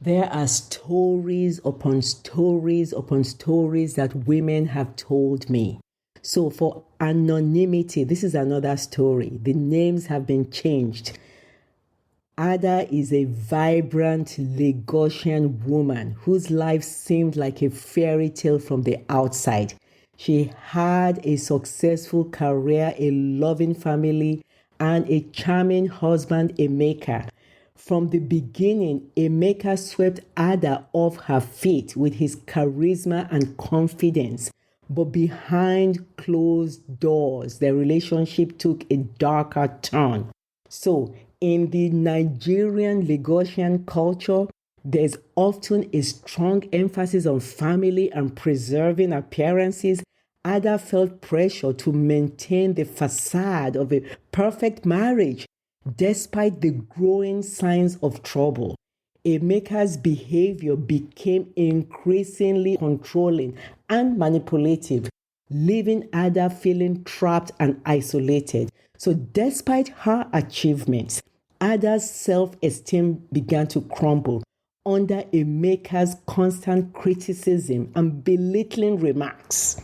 There are stories upon stories upon stories that women have told me. So for anonymity, this is another story. The names have been changed. Ada is a vibrant Lagosian woman whose life seemed like a fairy tale from the outside. She had a successful career, a loving family, and a charming husband, Emeka. From the beginning, Emeka swept Ada off her feet with his charisma and confidence. But behind closed doors, the relationship took a darker turn. So, in the Nigerian Lagosian culture, there's often a strong emphasis on family and preserving appearances. Ada felt pressure to maintain the facade of a perfect marriage, despite the growing signs of trouble. Emeka's behavior became increasingly controlling and manipulative, leaving Ada feeling trapped and isolated. So despite her achievements, Ada's self-esteem began to crumble under Emeka's constant criticism and belittling remarks.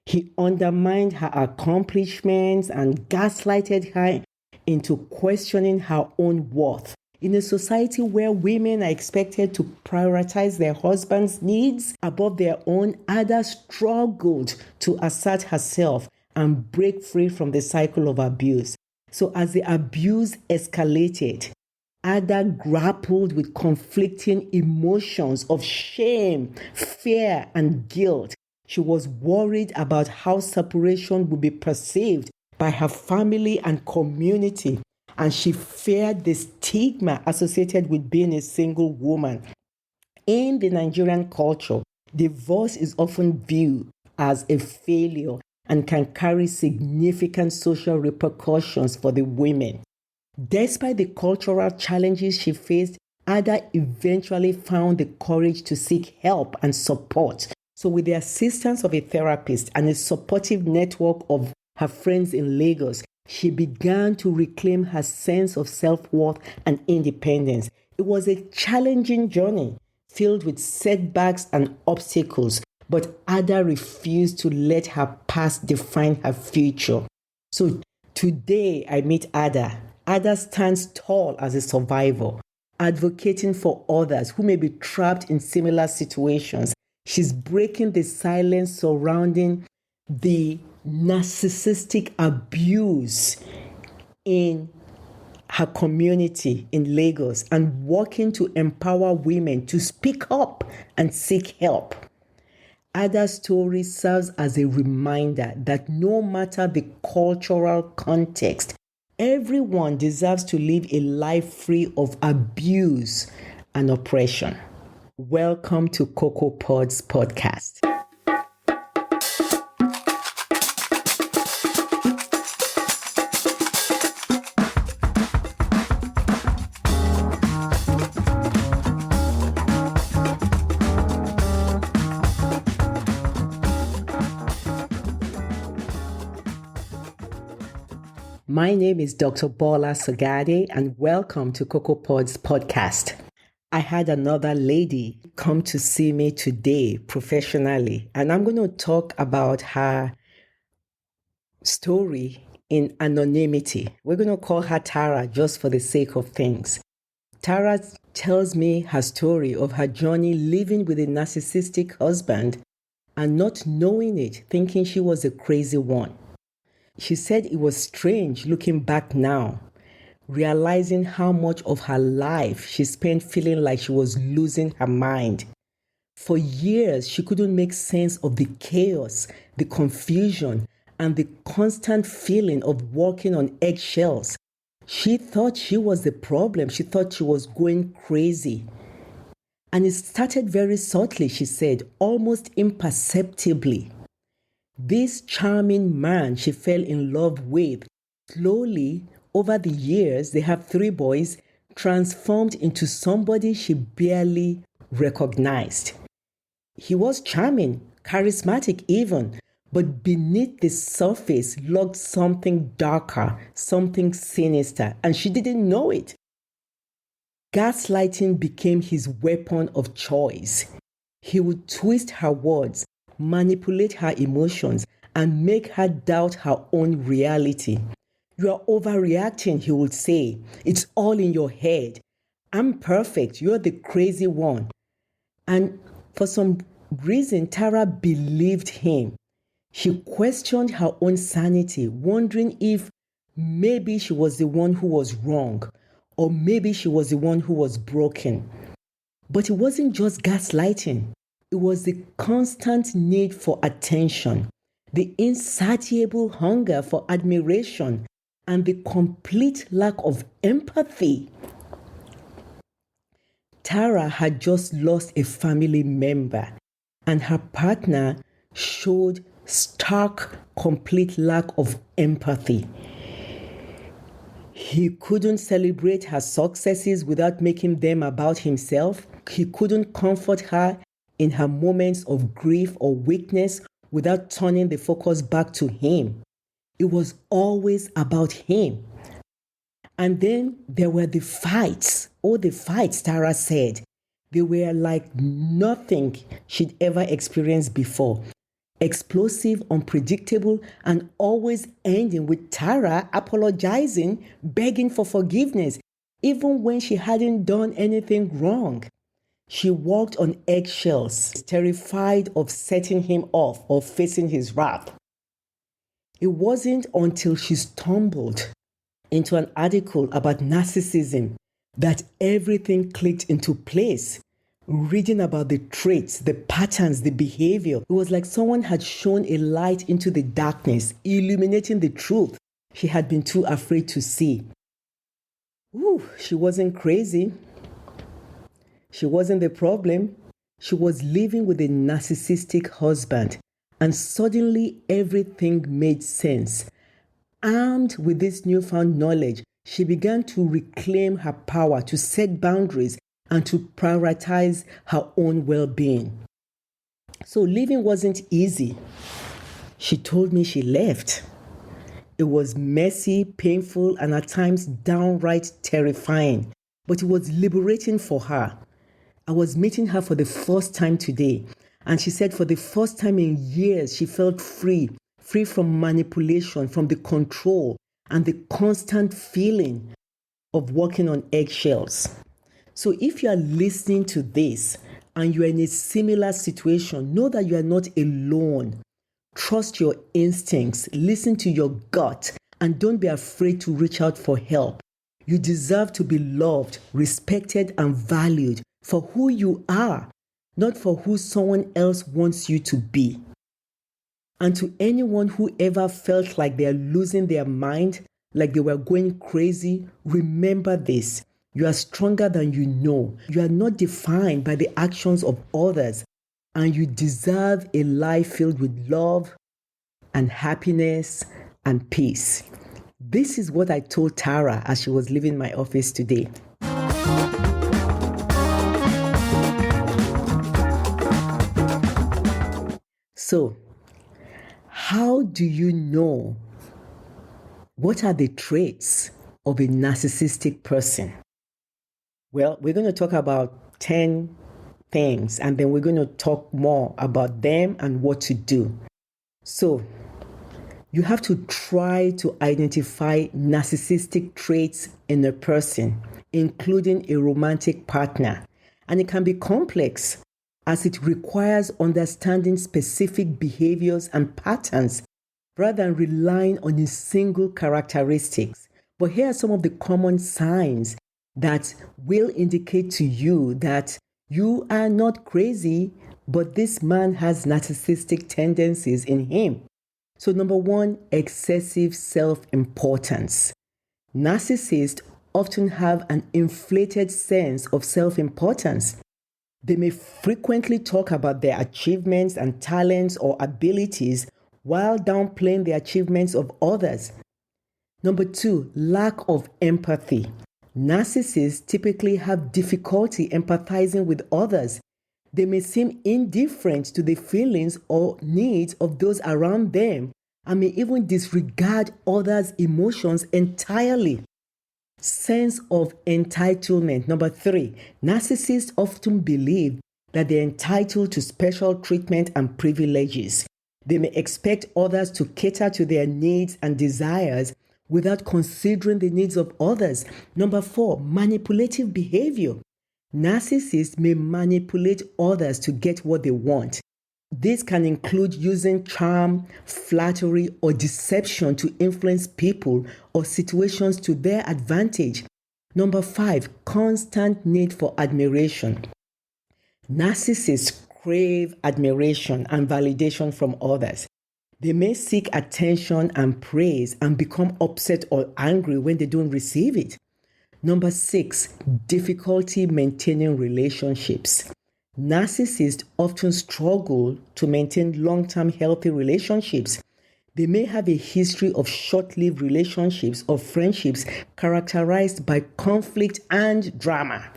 He undermined her accomplishments and gaslighted her into questioning her own worth. In a society where women are expected to prioritize their husband's needs above their own, Ada struggled to assert herself and break free from the cycle of abuse. So as the abuse escalated, Ada grappled with conflicting emotions of shame, fear, and guilt. She was worried about how separation would be perceived by her family and community, and she feared the stigma associated with being a single woman. In the Nigerian culture, divorce is often viewed as a failure and can carry significant social repercussions for the women. Despite the cultural challenges she faced, Ada eventually found the courage to seek help and support. So with the assistance of a therapist and a supportive network of her friends in Lagos, she began to reclaim her sense of self-worth and independence. It was a challenging journey filled with setbacks and obstacles, but Ada refused to let her past define her future. So today I meet Ada. Ada stands tall as a survivor, advocating for others who may be trapped in similar situations. She's breaking the silence surrounding the narcissistic abuse in her community in Lagos and working to empower women to speak up and seek help. Ada's story serves as a reminder that no matter the cultural context, everyone deserves to live a life free of abuse and oppression. Welcome to Cocoa Pod's podcast. My name is Dr. Bola Sagade, and welcome to Cocoa Pod's podcast. I had another lady come to see me today professionally, and I'm going to talk about her story in anonymity. We're going to call her Tara just for the sake of things. Tara tells me her story of her journey living with a narcissistic husband and not knowing it, thinking she was a crazy one. She said it was strange looking back now, realizing how much of her life she spent feeling like she was losing her mind. For years, she couldn't make sense of the chaos, the confusion, and the constant feeling of walking on eggshells. She thought she was the problem. She thought she was going crazy. And it started very subtly, she said, almost imperceptibly. This charming man she fell in love with, slowly, over the years, they have 3 boys, transformed into somebody she barely recognized. He was charming, charismatic even, but beneath the surface lurked something darker, something sinister, and she didn't know it. Gaslighting became his weapon of choice. He would twist her words, manipulate her emotions, and make her doubt her own reality. You are overreacting, he would say. It's all in your head. I'm perfect. You're the crazy one. And for some reason, Tara believed him. She questioned her own sanity, wondering if maybe she was the one who was wrong, or maybe she was the one who was broken. But it wasn't just gaslighting. It was the constant need for attention, the insatiable hunger for admiration, and the complete lack of empathy. Tara had just lost a family member, and her partner showed stark, complete lack of empathy. He couldn't celebrate her successes without making them about himself. He couldn't comfort her in her moments of grief or weakness without turning the focus back to him. It was always about him. And then there were the fights. Oh, the fights, Tara said. They were like nothing she'd ever experienced before. Explosive, unpredictable, and always ending with Tara apologizing, begging for forgiveness, even when she hadn't done anything wrong. She walked on eggshells, terrified of setting him off or facing his wrath. It wasn't until she stumbled into an article about narcissism that everything clicked into place. Reading about the traits, the patterns, the behavior, it was like someone had shone a light into the darkness, illuminating the truth she had been too afraid to see. She wasn't crazy. She wasn't the problem. She was living with a narcissistic husband, and suddenly everything made sense. Armed with this newfound knowledge, she began to reclaim her power, to set boundaries, and to prioritize her own well-being. So living wasn't easy. She told me she left. It was messy, painful, and at times downright terrifying, but it was liberating for her. I was meeting her for the first time today, and she said for the first time in years, she felt free from manipulation, from the control, and the constant feeling of walking on eggshells. So if you are listening to this and you are in a similar situation, know that you are not alone. Trust your instincts, listen to your gut, and don't be afraid to reach out for help. You deserve to be loved, respected, and valued for who you are, not for who someone else wants you to be. And to anyone who ever felt like they are losing their mind, like they were going crazy, remember this. You are stronger than you know. You are not defined by the actions of others, and you deserve a life filled with love and happiness and peace. This is what I told Tara as she was leaving my office today. So, how do you know what are the traits of a narcissistic person? Well, we're going to talk about 10 things, and then we're going to talk more about them and what to do. So, you have to try to identify narcissistic traits in a person, including a romantic partner. And it can be complex, as it requires understanding specific behaviors and patterns rather than relying on a single characteristics. But here are some of the common signs that will indicate to you that you are not crazy, but this man has narcissistic tendencies in him. So number one, excessive self-importance. Narcissists often have an inflated sense of self-importance. They may frequently talk about their achievements and talents or abilities while downplaying the achievements of others. Number two, lack of empathy. Narcissists typically have difficulty empathizing with others. They may seem indifferent to the feelings or needs of those around them and may even disregard others' emotions entirely. Sense of entitlement. Number 3, narcissists often believe that they're entitled to special treatment and privileges. They may expect others to cater to their needs and desires without considering the needs of others. Number 4, manipulative behavior. Narcissists may manipulate others to get what they want. This can include using charm, flattery, or deception to influence people or situations to their advantage. Number 5, constant need for admiration. Narcissists crave admiration and validation from others. They may seek attention and praise and become upset or angry when they don't receive it. Number 6, difficulty maintaining relationships. Narcissists often struggle to maintain long-term healthy relationships. They may have a history of short-lived relationships or friendships characterized by conflict and drama.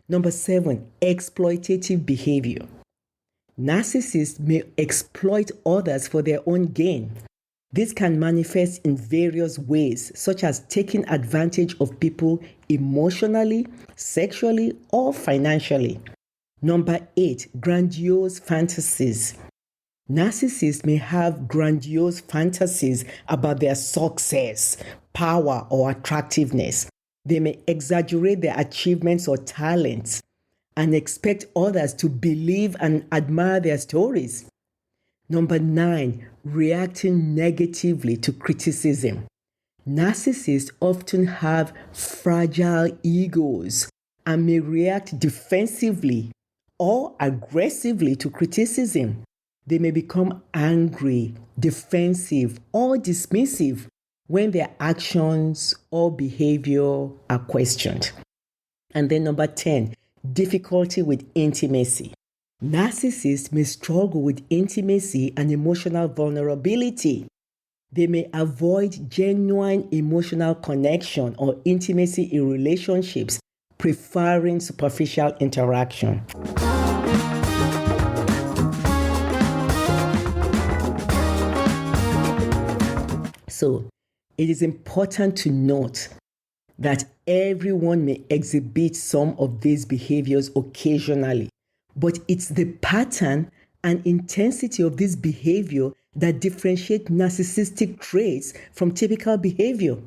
Number 7, exploitative behavior. Narcissists may exploit others for their own gain. This can manifest in various ways, such as taking advantage of people emotionally, sexually, or financially. Number 8, grandiose fantasies. Narcissists may have grandiose fantasies about their success, power, or attractiveness. They may exaggerate their achievements or talents and expect others to believe and admire their stories. Number 9, reacting negatively to criticism. Narcissists often have fragile egos and may react defensively or aggressively to criticism. They may become angry, defensive, or dismissive when their actions or behavior are questioned. And then number 10, difficulty with intimacy. Narcissists may struggle with intimacy and emotional vulnerability. They may avoid genuine emotional connection or intimacy in relationships, preferring superficial interaction. So, it is important to note that everyone may exhibit some of these behaviors occasionally, but it's the pattern and intensity of this behavior that differentiate narcissistic traits from typical behavior.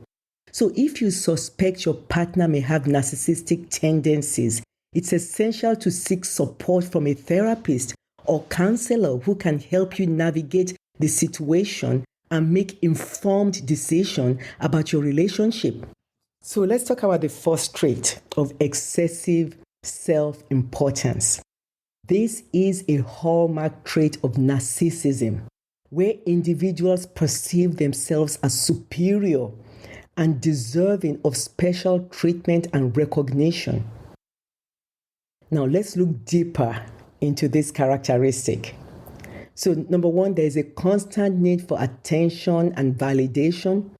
So if you suspect your partner may have narcissistic tendencies, it's essential to seek support from a therapist or counselor who can help you navigate the situation and make informed decisions about your relationship. So let's talk about the first trait of excessive self-importance. This is a hallmark trait of narcissism, where individuals perceive themselves as superior and deserving of special treatment and recognition. Now let's look deeper into this characteristic. So number 1, there is a constant need for attention and validation.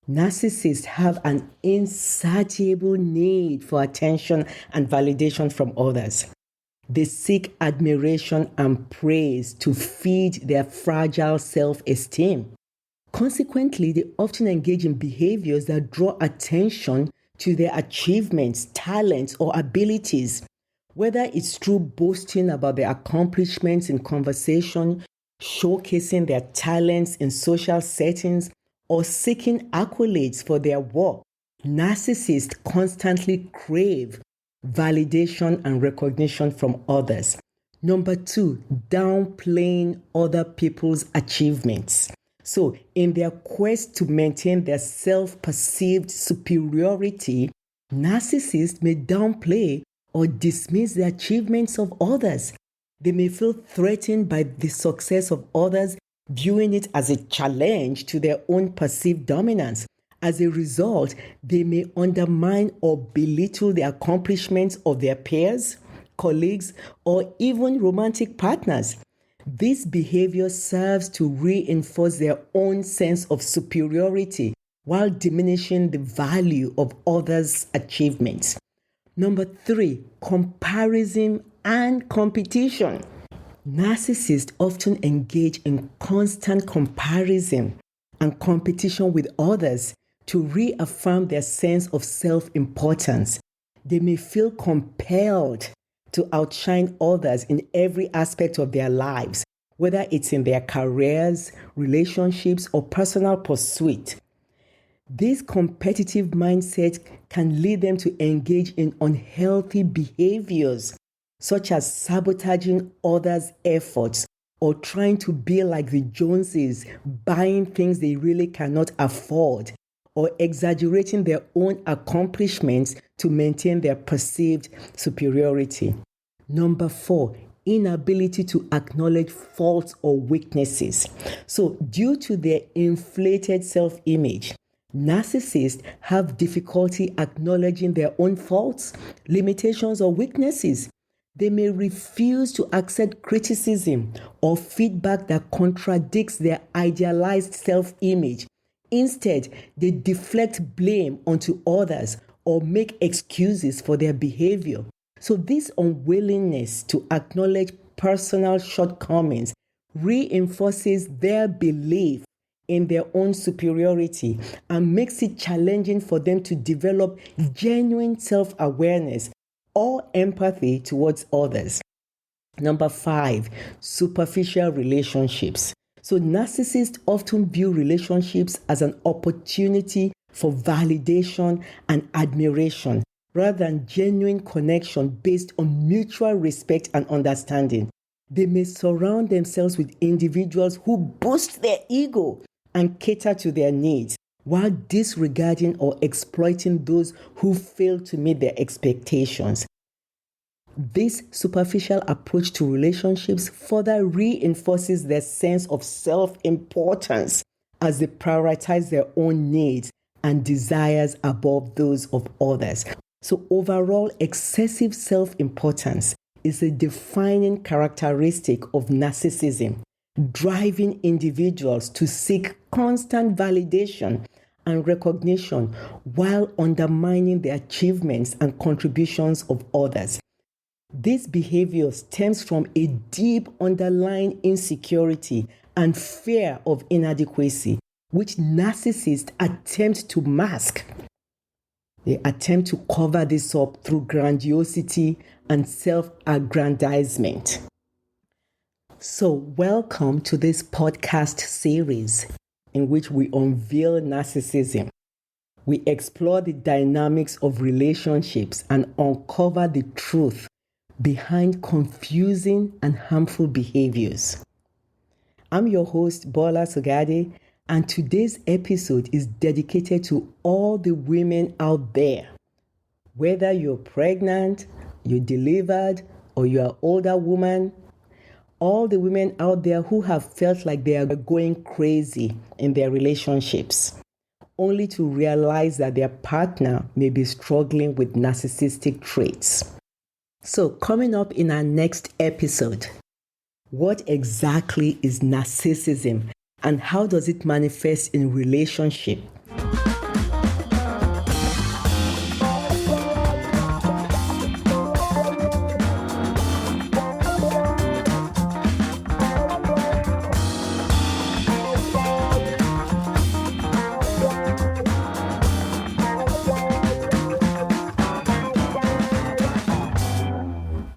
Narcissists have an insatiable need for attention and validation from others. They seek admiration and praise to feed their fragile self-esteem. Consequently, they often engage in behaviors that draw attention to their achievements, talents, or abilities. Whether it's through boasting about their accomplishments in conversation, showcasing their talents in social settings, or seeking accolades for their work, narcissists constantly crave validation and recognition from others. Number 2, downplaying other people's achievements. So, in their quest to maintain their self-perceived superiority, narcissists may downplay or dismiss the achievements of others. They may feel threatened by the success of others, viewing it as a challenge to their own perceived dominance. As a result, they may undermine or belittle the accomplishments of their peers, colleagues, or even romantic partners. This behavior serves to reinforce their own sense of superiority while diminishing the value of others' achievements. Number 3, comparison and competition. Narcissists often engage in constant comparison and competition with others, to reaffirm their sense of self-importance. They may feel compelled to outshine others in every aspect of their lives, whether it's in their careers, relationships, or personal pursuit. This competitive mindset can lead them to engage in unhealthy behaviors, such as sabotaging others' efforts or trying to be like the Joneses, buying things they really cannot afford, or exaggerating their own accomplishments to maintain their perceived superiority. Number 4, inability to acknowledge faults or weaknesses. So, due to their inflated self-image, narcissists have difficulty acknowledging their own faults, limitations, or weaknesses. They may refuse to accept criticism or feedback that contradicts their idealized self-image. Instead, they deflect blame onto others or make excuses for their behavior. So this unwillingness to acknowledge personal shortcomings reinforces their belief in their own superiority and makes it challenging for them to develop genuine self-awareness or empathy towards others. Number 5, superficial relationships. So narcissists often view relationships as an opportunity for validation and admiration rather than genuine connection based on mutual respect and understanding. They may surround themselves with individuals who boost their ego and cater to their needs, while disregarding or exploiting those who fail to meet their expectations. This superficial approach to relationships further reinforces their sense of self-importance as they prioritize their own needs and desires above those of others. So overall, excessive self-importance is a defining characteristic of narcissism, driving individuals to seek constant validation and recognition while undermining the achievements and contributions of others. This behavior stems from a deep underlying insecurity and fear of inadequacy, which narcissists attempt to mask. They attempt to cover this up through grandiosity and self-aggrandizement. So, welcome to this podcast series in which we unveil narcissism. We explore the dynamics of relationships and uncover the truth behind confusing and harmful behaviors. I'm your host, Bola Sogade, and today's episode is dedicated to all the women out there. Whether you're pregnant, you're delivered, or you're an older woman, all the women out there who have felt like they are going crazy in their relationships, only to realize that their partner may be struggling with narcissistic traits. So, coming up in our next episode, what exactly is narcissism and how does it manifest in relationship?